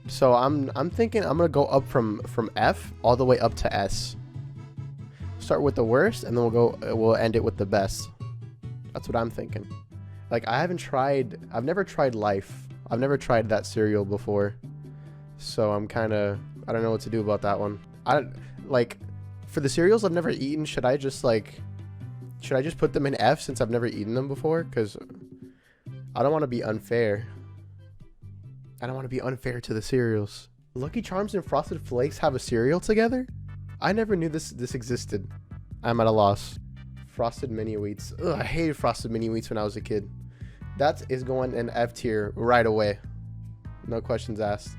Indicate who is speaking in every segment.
Speaker 1: So I'm thinking I'm gonna go up from F all the way up to S. Start with the worst, and then we'll end it with the best. That's what I'm thinking. Like, I've never tried Life. I've never tried that cereal before. So I don't know what to do about that one. For the cereals I've never eaten, should I just put them in F since I've never eaten them before? Because I don't want to be unfair. I don't want to be unfair to the cereals. Lucky Charms and Frosted Flakes have a cereal together? I never knew this existed. I'm at a loss. Frosted Mini Wheats. Ugh, I hated Frosted Mini Wheats when I was a kid. That is going in F tier right away. No questions asked.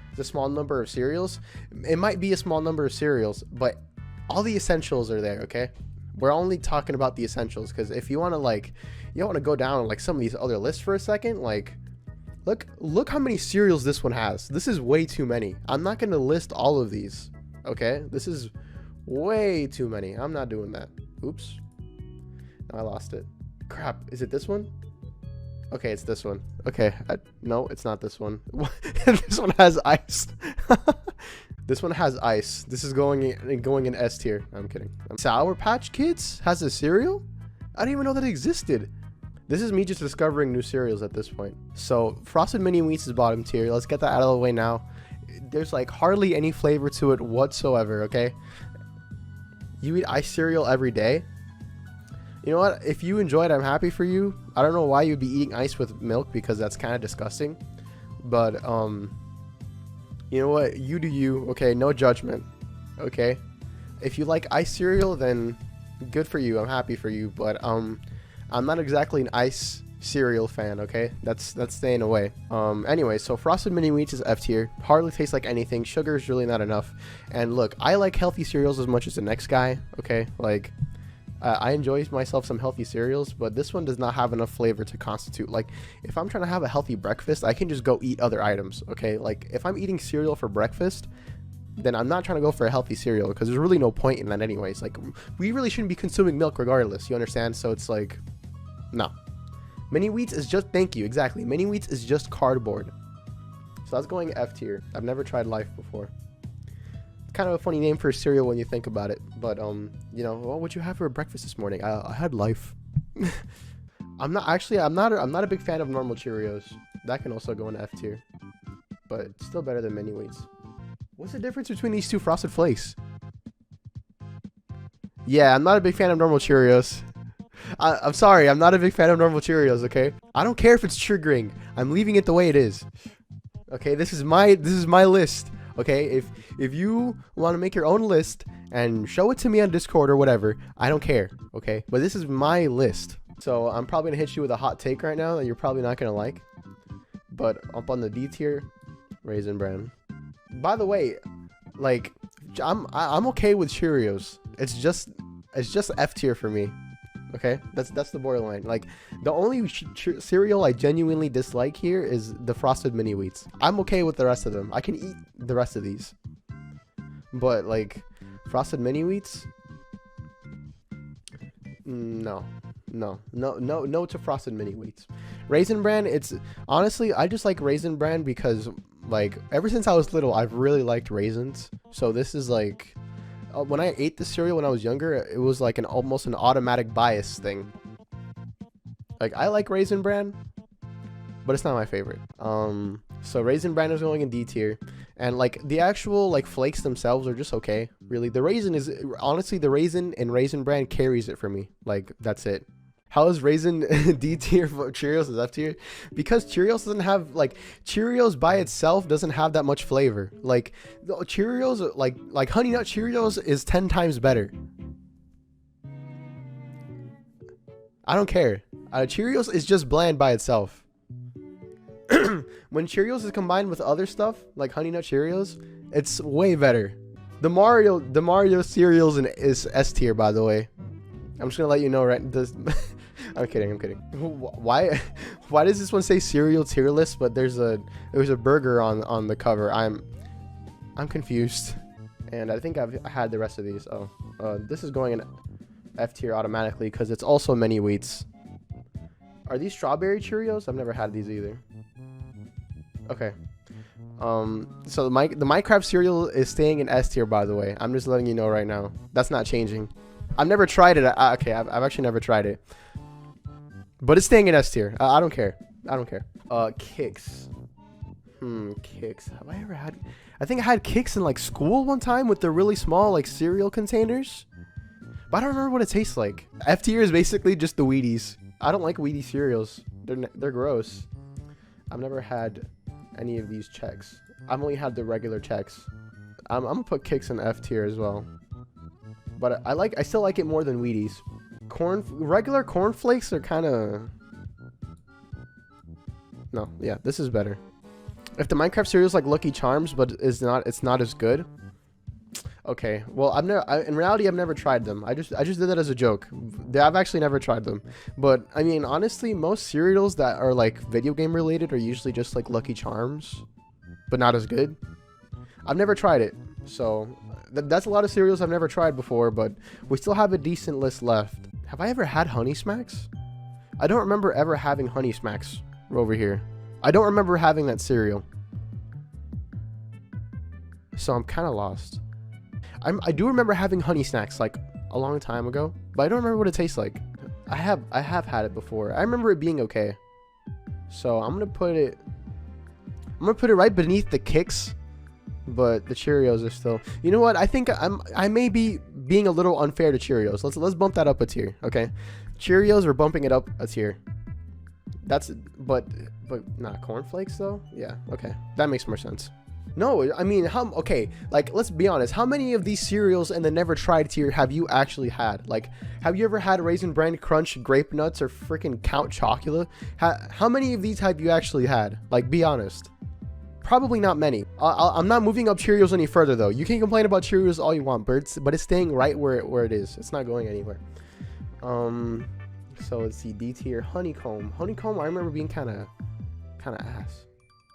Speaker 1: It's a small number of cereals. It might be a small number of cereals, but all the essentials are there, okay? We're only talking about the essentials, because if you want to go down like some of these other lists for a second, like look how many cereals this one has. This is way too many. I'm not going to list all of these, okay? This is way too many. I'm not doing that. Oops. No, I lost it. Crap. Is it this one? Okay, it's this one. Okay. No, it's not this one. This one has ice. This one has ice. This is going in S tier. I'm kidding. Sour Patch Kids has a cereal? I didn't even know that it existed. This is me just discovering new cereals at this point. So Frosted Mini Wheats is bottom tier. Let's get that out of the way now. There's like hardly any flavor to it whatsoever, okay? You eat ice cereal every day. You know what? If you enjoy it, I'm happy for you. I don't know why you'd be eating ice with milk, because that's kind of disgusting. But, you know what? You do you, okay? No judgment, okay? If you like ice cereal, then good for you. I'm happy for you. But, I'm not exactly an ice cereal fan, okay? That's staying away. Anyway, so Frosted Mini Wheats is F tier. Hardly tastes like anything. Sugar is really not enough. And look, I like healthy cereals as much as the next guy, okay? Like, I enjoy myself some healthy cereals, but this one does not have enough flavor to constitute. Like, if I'm trying to have a healthy breakfast, I can just go eat other items, okay? Like, if I'm eating cereal for breakfast, then I'm not trying to go for a healthy cereal, because there's really no point in that anyways. Like, we really shouldn't be consuming milk regardless, you understand? So it's like, no. Mini Wheats is just, thank you, exactly. Mini Wheats is just cardboard. So that's going F tier. I've never tried Life before. It's kind of a funny name for a cereal when you think about it. But, you know, what would you have for breakfast this morning? I had Life. I'm not a big fan of normal Cheerios. That can also go in F tier. But it's still better than Mini Wheats. What's the difference between these two Frosted Flakes? Yeah, I'm not a big fan of normal Cheerios. I'm sorry, I'm not a big fan of normal Cheerios, okay? I don't care if it's triggering. I'm leaving it the way it is. Okay, this is my list. Okay, if you want to make your own list and show it to me on Discord or whatever, I don't care, okay? But this is my list. So I'm probably gonna hit you with a hot take right now that you're probably not gonna like. But up on the D tier, Raisin Bran. By the way, like, I'm okay with Cheerios. It's just F tier for me. Okay, that's the borderline. Like, the only cereal I genuinely dislike here is the Frosted Mini Wheats. I'm okay with the rest of them. I can eat the rest of these. But like, Frosted Mini Wheats, no to Frosted Mini Wheats. Raisin Bran, it's honestly, I just like Raisin Bran because, like, ever since I was little, I've really liked raisins. So this is like, when I ate the cereal when I was younger, it was like almost an automatic bias thing. Like, I like Raisin Bran, but it's not my favorite. So Raisin Bran is going in D tier, and like the actual like flakes themselves are just okay. Really, the raisin is honestly, the raisin and Raisin Bran carries it for me. Like, that's it. How is Raisin D tier for Cheerios is F tier? Because Cheerios doesn't have, like, Cheerios by itself doesn't have that much flavor. Like, the Cheerios, like Honey Nut Cheerios is 10 times better. I don't care. Cheerios is just bland by itself. When Cheerios is combined with other stuff, like Honey Nut Cheerios, it's way better. The Mario cereals is S tier, by the way. I'm just gonna let you know, right? I'm kidding. Why does this one say cereal tier list, but there's a burger on the cover? I'm confused, and I think I've had the rest of these. Oh, this is going in F tier automatically because it's also Mini Wheats. Are these strawberry Cheerios? I've never had these either. Okay. So the Minecraft cereal is staying in S tier, by the way. I'm just letting you know right now. That's not changing. I've never tried it. Okay, I've actually never tried it. But it's staying in S tier. I don't care. I don't care. Kicks. Kicks. Have I ever had... I think I had Kicks in like school one time with the really small like cereal containers. But I don't remember what it tastes like. F tier is basically just the Wheaties. I don't like Wheaties cereals. They're gross. I've never had any of these checks. I've only had the regular checks. I'm gonna put Kicks in F tier as well. But I still like it more than Wheaties. Regular cornflakes are kind of... No, yeah, this is better. If the Minecraft cereal is like Lucky Charms, but it's not as good. Okay, well, in reality, I've never tried them. I just did that as a joke. I've actually never tried them. But I mean, honestly, most cereals that are like video game related are usually just like Lucky Charms, but not as good. I've never tried it, so that's a lot of cereals I've never tried before. But we still have a decent list left. Have I ever had Honey Smacks? I don't remember ever having Honey Smacks over here. I don't remember having that cereal, so I'm kind of lost. I do remember having Honey Snacks like a long time ago, but I don't remember what it tastes like. I have had it before. I remember it being okay. So I'm gonna put it right beneath the Kicks, but the Cheerios are still... You know what? I think I may be being a little unfair to Cheerios. Let's bump that up a tier, okay? Cheerios, we're bumping it up a tier. But not cornflakes though? Yeah, okay. That makes more sense. No, I mean, okay, like, let's be honest. How many of these cereals in the never tried tier have you actually had? Like, have you ever had Raisin Bran Crunch, Grape Nuts, or freaking Count Chocula? How many of these have you actually had? Like, be honest. Probably not many. I'm not moving up Cheerios any further, though. You can complain about Cheerios all you want, but it's staying right where it is. It's not going anywhere. So let's see, D tier, Honeycomb. Honeycomb, I remember being kind of ass.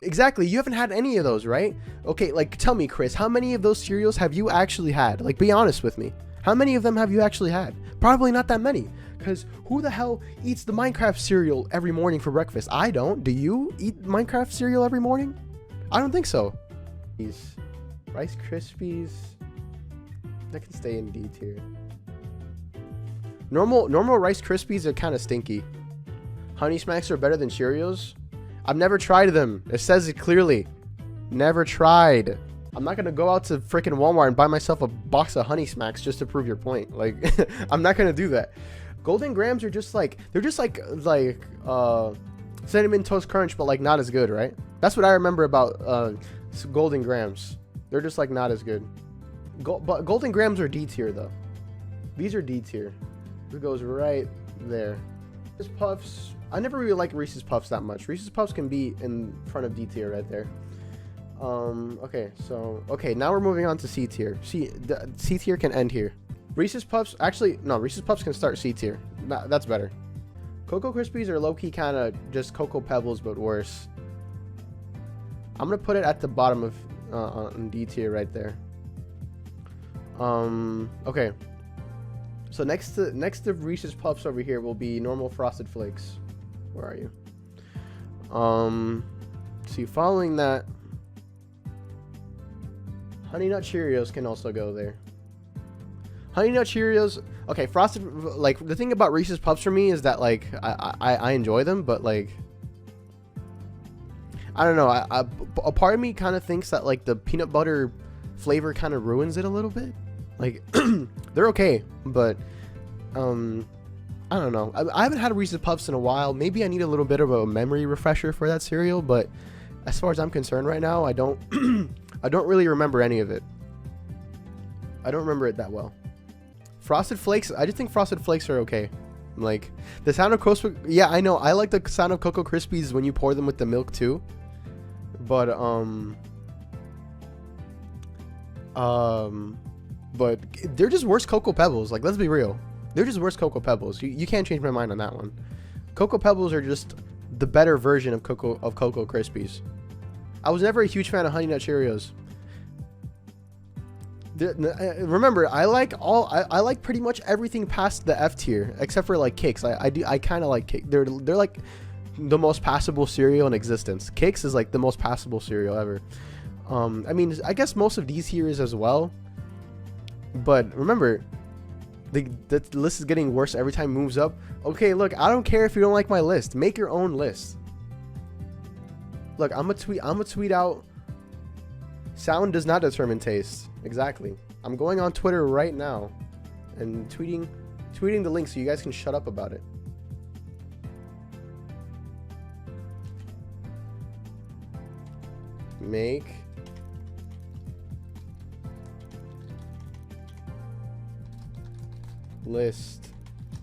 Speaker 1: Exactly, you haven't had any of those, right? Okay, like, tell me, Chris, how many of those cereals have you actually had? Like, be honest with me. How many of them have you actually had? Probably not that many, because who the hell eats the Minecraft cereal every morning for breakfast? I don't. Do you eat Minecraft cereal every morning? I don't think so. These Rice Krispies, that can stay in D tier. Normal Rice Krispies are kind of stinky. Honey Smacks are better than Cheerios. I've never tried them. It says it clearly. Never tried. I'm not gonna go out to freaking Walmart and buy myself a box of Honey Smacks just to prove your point. Like, I'm not gonna do that. Golden Grams are just like, they're just like Cinnamon Toast Crunch, but like not as good, right? That's what I remember about Golden Grams. They're just like not as good. But Golden Grams are D tier though. These are D tier. It goes right there. Reese's Puffs. I never really liked Reese's Puffs that much. Reese's Puffs can be in front of D tier right there. Okay, now we're moving on to C tier. C tier can end here. Reese's Puffs, actually, no, Reese's Puffs can start C tier. That's better. Cocoa Krispies are low-key kind of just Cocoa Pebbles, but worse. I'm gonna put it at the bottom of on D tier right there. Okay. So next to Reese's Puffs over here will be normal Frosted Flakes. Where are you? See, following that, Honey Nut Cheerios can also go there. Honey Nut Cheerios, okay, Frosted, like, the thing about Reese's Puffs for me is that, like, I enjoy them, but, like, I don't know, a part of me kind of thinks that, like, the peanut butter flavor kind of ruins it a little bit. Like, they're okay, but, I don't know. I haven't had a Reese's Puffs in a while. Maybe I need a little bit of a memory refresher for that cereal, but as far as I'm concerned right now, I don't I don't really remember any of it. I don't remember it that well. Frosted Flakes, I just think Frosted Flakes are okay. Like, the sound of Cocoa, yeah, I know. I like the sound of Cocoa Krispies when you pour them with the milk too. But but they're just worse Cocoa Pebbles. Like, let's be real. They're just worse Cocoa Pebbles. You can't change my mind on that one. Cocoa Pebbles are just the better version of Cocoa Krispies. I was never a huge fan of Honey Nut Cheerios. Remember, I like pretty much everything past the F tier except for like Kicks. I kind of like Kicks. They're like the most passable cereal in existence. Kix is like the most passable cereal ever. I mean, I guess most of these here is as well. But remember, the list is getting worse every time it moves up. Okay, look, I don't care if you don't like my list. Make your own list. Look, I'm gonna tweet out. Sound does not determine taste. Exactly. I'm going on Twitter right now and tweeting the link so you guys can shut up about it. Make list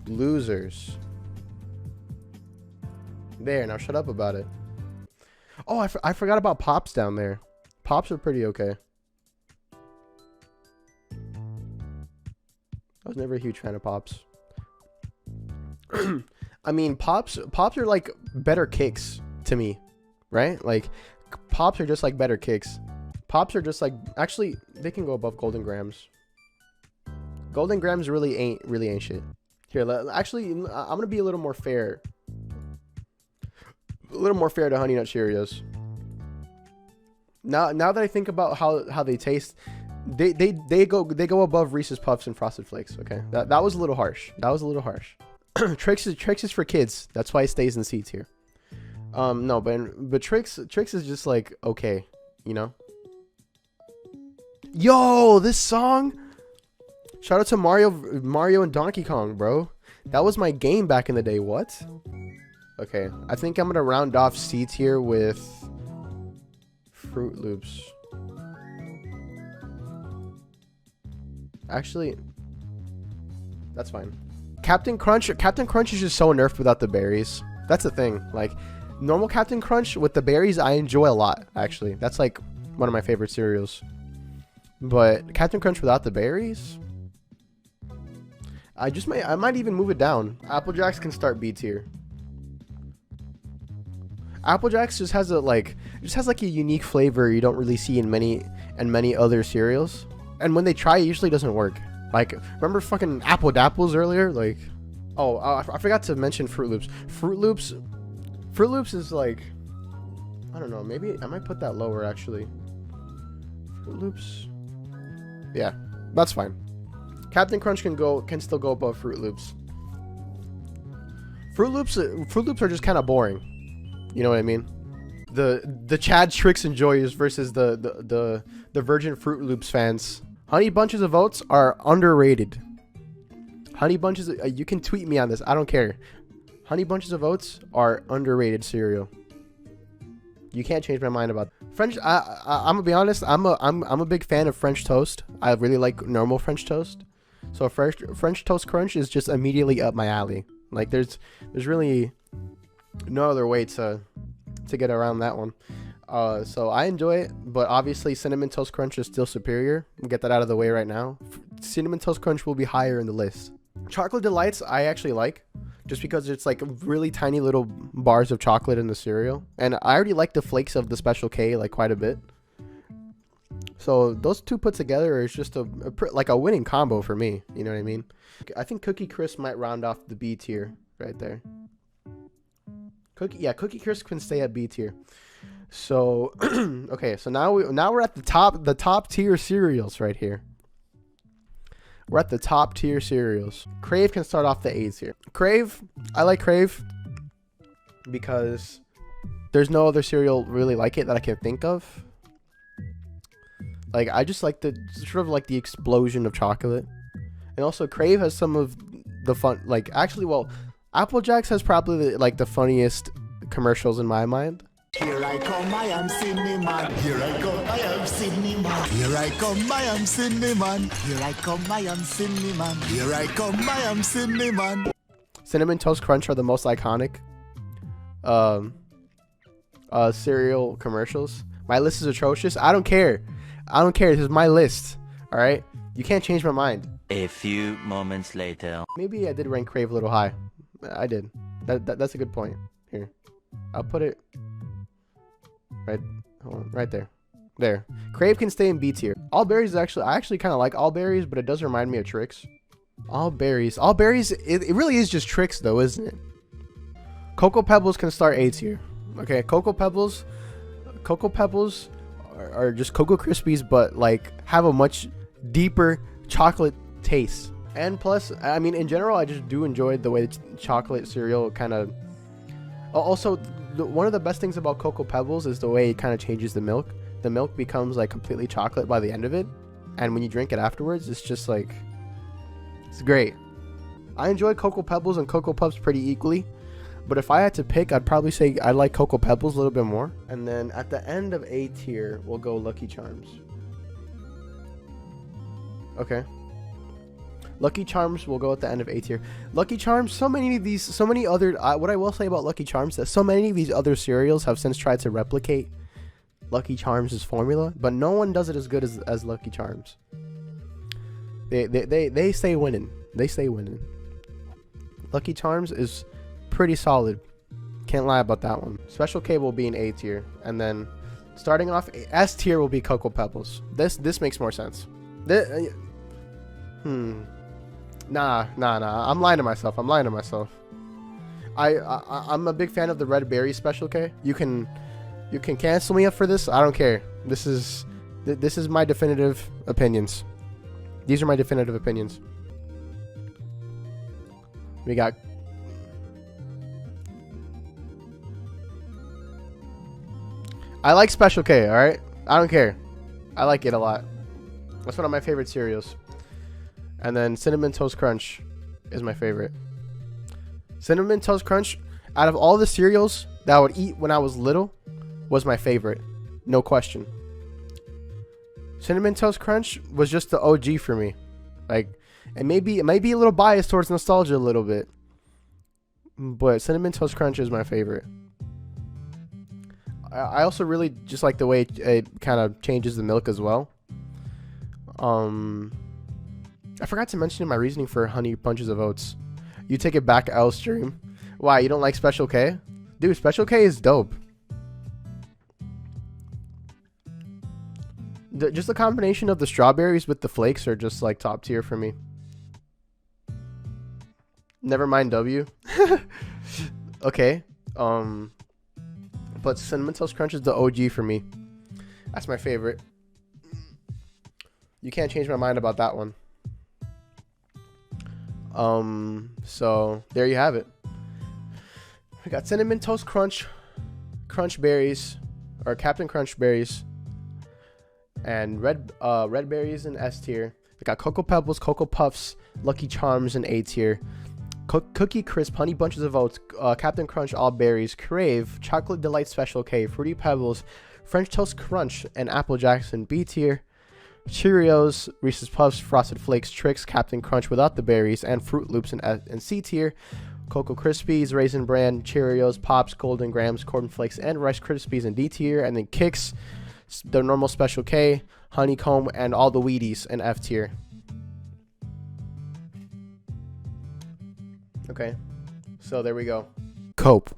Speaker 1: losers. There, now shut up about it. Oh, I forgot about Pops down there. Pops are pretty okay. I was never a huge fan of Pops. I mean, Pops are like better Kix to me, right? Like, Pops are just like better Kix. Pops are just like, actually, they can go above Golden Grams. Golden Grams really ain't shit. Here, actually, I'm gonna be a little more fair. A little more fair to Honey Nut Cheerios. Now that I think about how they taste, they go above Reese's Puffs and Frosted Flakes. Okay, that was a little harsh. Trix is for kids. That's why it stays in C tier. No, but Trix is just like okay, you know. Yo, this song. Shout out to Mario and Donkey Kong, bro. That was my game back in the day. What? Okay, I think I'm gonna round off C tier with Fruit Loops. Actually, that's fine. Captain Crunch is just so nerfed without the berries. That's the thing. Like, normal Captain Crunch with the berries, I enjoy a lot, actually. That's like one of my favorite cereals. But Captain Crunch without the berries, I might even move it down. Apple Jacks can start B tier. Apple Jacks just has a unique flavor you don't really see in many other cereals. And when they try, it usually doesn't work. Like, remember fucking Apple Dapples earlier? Like, oh, I forgot to mention Fruit Loops. Fruit Loops is like, I don't know, maybe I might put that lower actually. Fruit Loops. Yeah, that's fine. Captain Crunch can still go above Fruit Loops. Fruit Loops are just kind of boring. You know what I mean? The Chad Tricks enjoyers versus the Virgin Fruit Loops fans. Honey Bunches of Oats are underrated. Honey Bunches, you can tweet me on this. I don't care. Honey Bunches of Oats are underrated cereal. You can't change my mind about French. I'm gonna be honest. I'm a big fan of French toast. I really like normal French toast. So French Toast Crunch is just immediately up my alley. Like there's really no other way to get around that one. So I enjoy it, but obviously Cinnamon Toast Crunch is still superior. We'll get that out of the way right now. Cinnamon Toast Crunch will be higher in the list. Chocolate Delights I actually like, just because it's like really tiny little bars of chocolate in the cereal, and I already like the flakes of the Special K like quite a bit. So those two put together is just a winning combo for me. You know what I mean? I think Cookie Crisp might round off the B tier right there. Cookie Crisp can stay at B tier. So okay, so now we're at the top tier cereals right here. We're at the top tier cereals. Crave can start off the A tier. Crave, I like Crave because there's no other cereal really like it that I can think of. Like, I just like the sort of like the explosion of chocolate. And also Crave has some of the fun, like, actually, well, Apple Jacks has probably like the funniest commercials in my mind.
Speaker 2: Here I come, I am Cinnamon. Here I come, I am Cinnamon. Here I come, I am Cinnamon. Here I come, I am Cinnamon. Here I come, I am Cinnamon.
Speaker 1: Cinnamon Toast Crunch are the most iconic cereal commercials. My list is atrocious. I don't care. This is my list. All right? You can't change my mind.
Speaker 3: A few moments later.
Speaker 1: Maybe I did rank Crave a little high. I did. That's a good point. Here. I'll put it right there. There. Crave can stay in B tier. All Berries I actually kind of like All Berries, but it does remind me of Trix. All Berries, it really is just Trix though, isn't it? Cocoa Pebbles can start A tier. Okay, Cocoa Pebbles are just Cocoa Krispies, but like have a much deeper chocolate taste. And plus, I mean, in general, I just do enjoy the way chocolate cereal kind of. Also, one of the best things about Cocoa Pebbles is the way it kind of changes the milk. The milk becomes like completely chocolate by the end of it, and when you drink it afterwards, it's just like, it's great. I enjoy Cocoa Pebbles and Cocoa Puffs pretty equally, but if I had to pick, I'd probably say I like Cocoa Pebbles a little bit more. And then at the end of A tier, we'll go Lucky Charms. Okay. Lucky Charms will go at the end of A tier. Lucky Charms, so many other, what I will say about Lucky Charms, that so many of these other cereals have since tried to replicate Lucky Charms' formula, but no one does it as good as Lucky Charms. They stay winning. They stay winning. Lucky Charms is pretty solid. Can't lie about that one. Special K will be in A tier, and then starting off S tier will be Cocoa Pebbles. This makes more sense. Nah. I'm lying to myself. I'm a big fan of the Red Berry Special K. You can cancel me up for this. I don't care. This is my definitive opinions. These are my definitive opinions. We got I like Special K, alright? I don't care. I like it a lot. That's one of my favorite cereals. And then Cinnamon Toast Crunch is my favorite. Cinnamon Toast Crunch, out of all the cereals that I would eat when I was little, was my favorite. No question. Cinnamon Toast Crunch was just the OG for me. Like, it might be a little biased towards nostalgia a little bit, but Cinnamon Toast Crunch is my favorite. I also really just like the way it kind of changes the milk as well. I forgot to mention in my reasoning for Honey Bunches of Oats. You take it back, L stream. Why, you don't like Special K? Dude, Special K is dope. Just the combination of the strawberries with the flakes are just like top tier for me. Never mind W. Okay. But Cinnamon Toast Crunch is the OG for me. That's my favorite. You can't change my mind about that one. So there you have it. We got Cinnamon Toast Crunch, Crunch Berries, or Captain Crunch Berries, and red berries in S tier. We got Cocoa Pebbles, Cocoa Puffs, Lucky Charms in A tier. Cookie Crisp, Honey Bunches of Oats, Captain Crunch All Berries, Crave, Chocolate Delight Special K, Fruity Pebbles, French Toast Crunch, and Apple Jacks in B tier. Cheerios, Reese's Puffs, Frosted Flakes, Trix, Captain Crunch without the berries, and Fruit Loops in C tier. Cocoa Krispies, Raisin Bran, Cheerios, Pops, Golden Grams, Corn Flakes, and Rice Krispies in D tier. And then Kix, the normal Special K, Honeycomb, and all the Wheaties in F tier. Okay, so there we go. Cope.